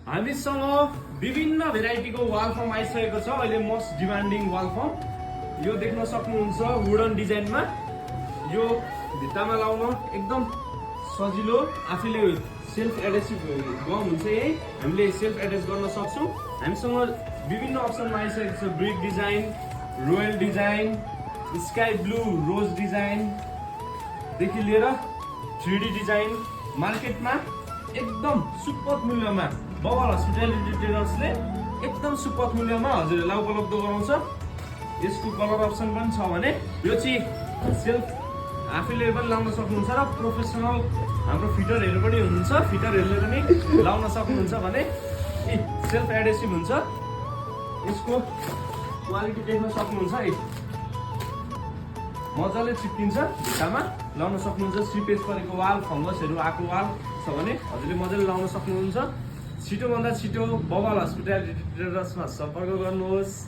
हामीसँग विभिन्न भेराइटीको वाल फर्म आइसकेको छ। अहिले मोस्ट डिमान्डिङ वाल फर्म यो देख्न सक्नुहुन्छ वुडन डिजाइनमा। यो भित्तामा लाउन एकदम सजिलो, आफैले सेल्फ एडेसिभ गम हुन्छ यही, हामीले सेल्फ एडेज गर्न सक्छौँ। हामीसँग विभिन्न अप्सनमा आइसकेको छ, brick design, royal design, sky blue rose डिजाइनदेखि लिएर 3D डिजाइन मार्केटमा एकदम सुपथ मूल्यमा बबल हस्पिटालिटी ट्रेडर्सले एकदम सुपथ मूल्यमा हजुरहरूलाई उपलब्ध गराउँछ। यसको कलर अप्सन पनि छ भने यो चाहिँ सेल्फ आफैले पनि लाउन सक्नुहुन्छ र प्रोफेसनल हाम्रो फिटरहरू पनि हुनुहुन्छ, फिटरहरूले पनि लाउन सक्नुहुन्छ भने सेल्फ एडेसिभ हुन्छ। यसको क्वालिटी देख्न सक्नुहुन्छ है, मजाले चिप्किन्छ, भित्तामा लाउन सक्नुहुन्छ। स्लिपेज परेको वाल, फङ्गसहरू आएको वाल छ भने हजुरले मजाले लाउन सक्नुहुन्छ। छिटोभन्दा छिटो बबल हस्पिटालिटी ट्रेडर्समा सम्पर्क गर्नुहोस्।